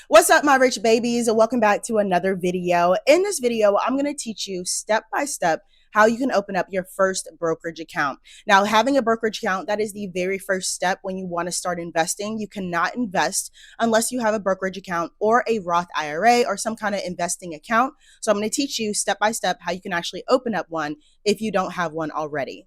What's up, my rich babies? Welcome back to another video. In this video, I'm going to teach you step by step how you can open up your first brokerage account. Now, having a brokerage account, that is the very first step when you want to start investing. You cannot invest unless you have a brokerage account or a Roth IRA or some kind of investing account. So I'm going to teach you step by step how you can actually open up one if you don't have one already.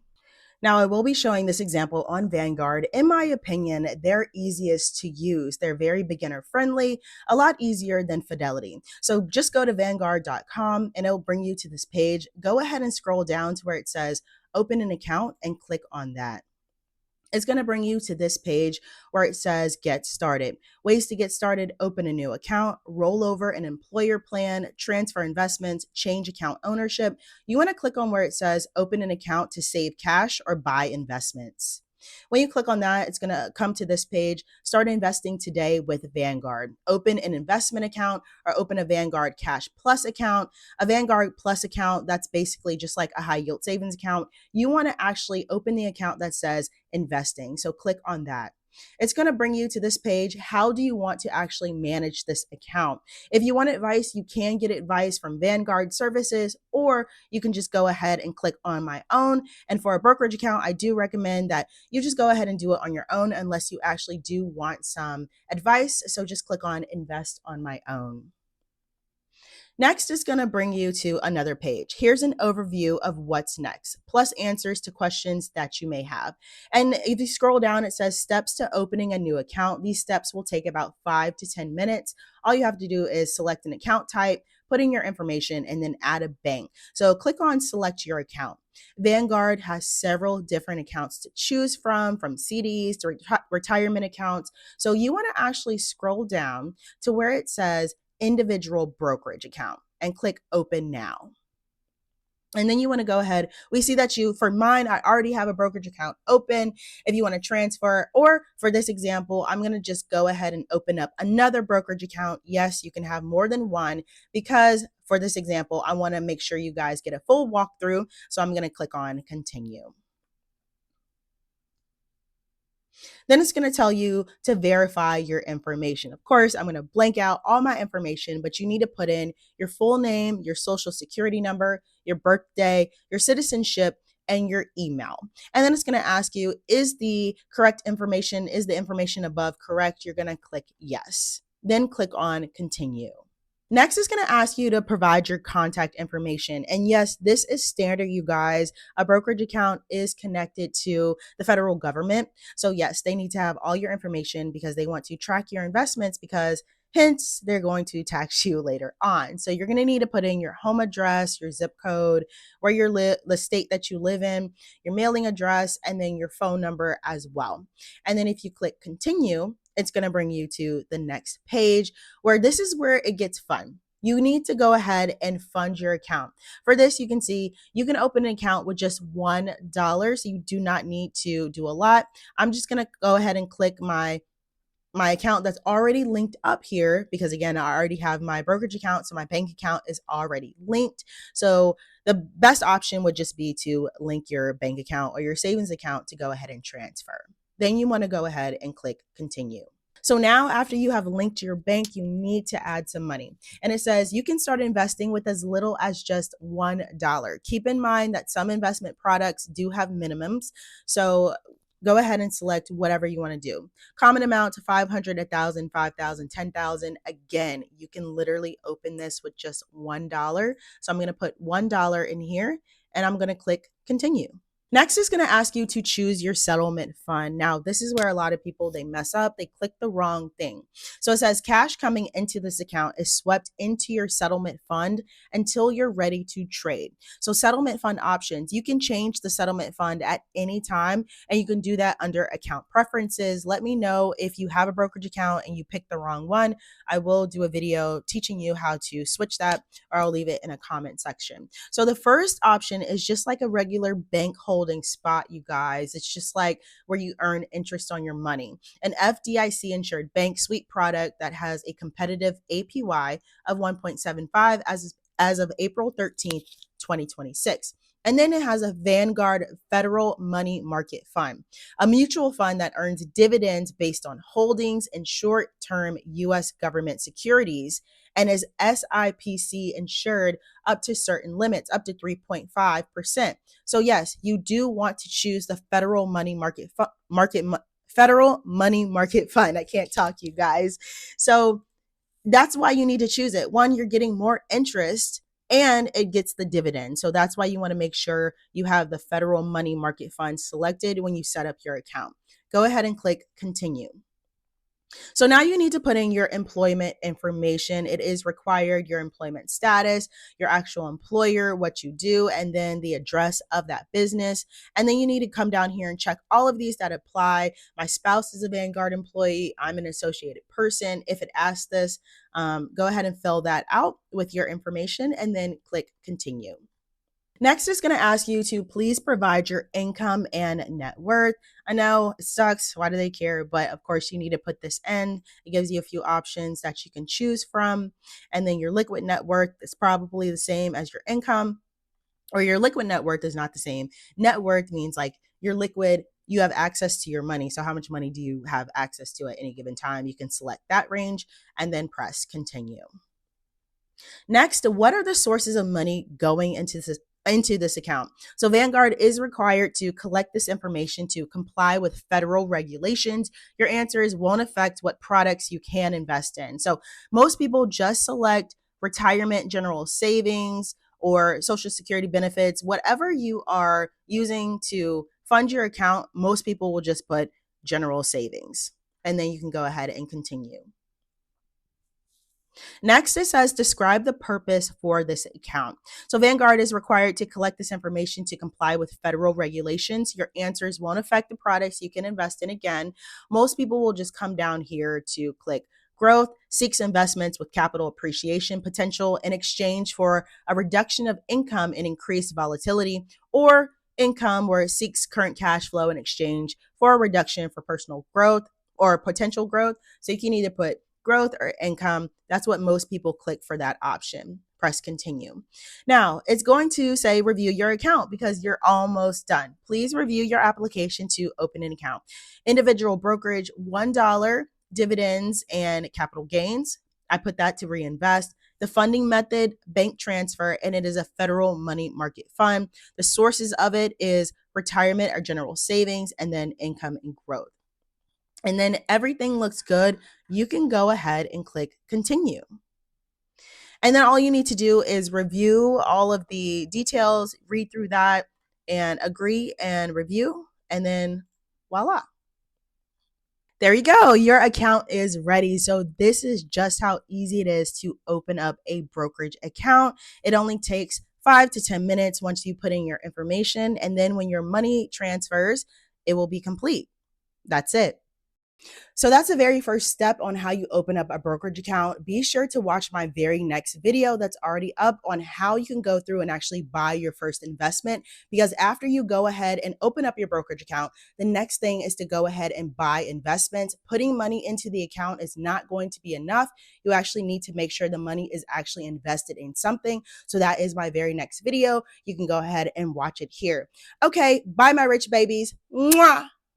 Now, I will be showing this example on Vanguard. In my opinion, they're easiest to use. They're very beginner friendly, a lot easier than Fidelity. So just go to vanguard.com and it'll bring you to this page. Go ahead and scroll down to where it says open an account and click on that. It's going to bring you to this page where it says get started. Ways to get started: open a new account, roll over an employer plan, transfer investments, change account ownership. You want to click on where it says open an account to save cash or buy investments. When you click on that, it's going to come to this page. Start investing today with Vanguard. Open an investment account or open a Vanguard Cash Plus account. A Vanguard Plus account, that's basically just like a high yield savings account. You want to actually open the account that says investing. So click on that. It's going to bring you to this page. How do you want to actually manage this account? If you want advice, you can get advice from Vanguard Services, or you can just go ahead and click on my own. And for a brokerage account, I do recommend that you just go ahead and do it on your own unless you actually do want some advice. So just click on invest on my own. Next is going to bring you to another page. Here's an overview of what's next, plus answers to questions that you may have. And if you scroll down, it says steps to opening a new account. These steps will take about 5 to 10 minutes. All you have to do is select an account type, put in your information, and then add a bank. So click on select your account. Vanguard has several different accounts to choose from CDs to retirement accounts. So you want to actually scroll down to where it says individual brokerage account and click open now. And then you want to go ahead. We see that for mine, I already have a brokerage account open. If you want to transfer, or for this example, I'm going to just go ahead and open up another brokerage account. Yes, you can have more than one, because for this example, I want to make sure you guys get a full walkthrough. So I'm going to click on continue. Then it's going to tell you to verify your information. Of course, I'm going to blank out all my information, but you need to put in your full name, your social security number, your birthday, your citizenship, and your email. And then it's going to ask you, is the information above correct? You're going to click yes. Then click on continue. Next is going to ask you to provide your contact information. And yes, this is standard, you guys. A brokerage account is connected to the federal government. So yes, they need to have all your information because they want to track your investments, because hence they're going to tax you later on. So you're going to need to put in your home address, your zip code, where you live, the state that you live in, your mailing address, and then your phone number as well. And then if you click continue, it's going to bring you to the next page, where this is where it gets fun. You need to go ahead and fund your account. For this, you can see you can open an account with just $1, so you do not need to do a lot. I'm just going to go ahead and click my account that's already linked up here, because again, I already have my brokerage account, so my bank account is already linked. So the best option would just be to link your bank account or your savings account to go ahead and transfer. Then you want to go ahead and click continue. So now, after you have linked your bank, you need to add some money. And it says you can start investing with as little as just $1. Keep in mind that some investment products do have minimums. So go ahead and select whatever you want to do. Common amount to 500, 1,000, 5,000, 10,000. Again, you can literally open this with just $1. So I'm going to put $1 in here and I'm going to click continue. Next is going to ask you to choose your settlement fund. Now, this is where a lot of people, they mess up. They click the wrong thing. So it says cash coming into this account is swept into your settlement fund until you're ready to trade. So settlement fund options, you can change the settlement fund at any time, and you can do that under account preferences. Let me know if you have a brokerage account and you picked the wrong one. I will do a video teaching you how to switch that, or I'll leave it in a comment section. So the first option is just like a regular bank holding spot, you guys. It's just like where you earn interest on your money. An FDIC insured bank sweep product that has a competitive APY of 1.75 as of April 13th, 2026. And then it has a Vanguard Federal Money Market Fund, a mutual fund that earns dividends based on holdings in short term US government securities and is SIPC insured up to certain limits, up to 3.5%. So, yes, you do want to choose the Federal Money Federal Money Market Fund. I can't talk, you guys. So, that's why you need to choose it. One, you're getting more interest and it gets the dividend. So that's why you want to make sure you have the Federal Money Market Fund selected when you set up your account. Go ahead and click continue. So now you need to put in your employment information. It is required, your employment status, your actual employer, what you do, and then the address of that business. And then you need to come down here and check all of these that apply. My spouse is a Vanguard employee. I'm an associated person. If it asks this, go ahead and fill that out with your information and then click continue. Next is going to ask you to please provide your income and net worth. I know it sucks. Why do they care? But of course, you need to put this in. It gives you a few options that you can choose from. And then your liquid net worth is probably the same as your income, or your liquid net worth is not the same. Net worth means like your liquid, you have access to your money. So, how much money do you have access to at any given time? You can select that range and then press continue. Next, what are the sources of money going into this account? So Vanguard is required to collect this information to comply with federal regulations. Your answer is won't affect what products you can invest in. So most people just select retirement general savings or social security benefits, whatever you are using to fund your account. Most people will just put general savings, and then you can go ahead and continue. Next, it says describe the purpose for this account. So Vanguard is required to collect this information to comply with federal regulations. Your answers won't affect the products you can invest in. Again, most people will just come down here to click growth, seeks investments with capital appreciation potential in exchange for a reduction of income and increased volatility, or income where it seeks current cash flow in exchange for a reduction for personal growth or potential growth. So you can either put growth or income. That's what most people click for that option. Press continue. Now it's going to say review your account because you're almost done. Please review your application to open an account. Individual brokerage, $1, dividends and capital gains. I put that to reinvest. The funding method, bank transfer, and it is a federal money market fund. The sources of it is retirement or general savings, and then income and growth. And then everything looks good. You can go ahead and click continue. And then all you need to do is review all of the details, read through that, and agree and review. And then voila. There you go. Your account is ready. So this is just how easy it is to open up a brokerage account. It only takes 5 to 10 minutes once you put in your information. And then when your money transfers, it will be complete. That's it. So that's the very first step on how you open up a brokerage account. Be sure to watch my very next video that's already up on how you can go through and actually buy your first investment. Because after you go ahead and open up your brokerage account, the next thing is to go ahead and buy investments. Putting money into the account is not going to be enough. You actually need to make sure the money is actually invested in something. So that is my very next video. You can go ahead and watch it here. Okay, bye my rich babies. Mwah!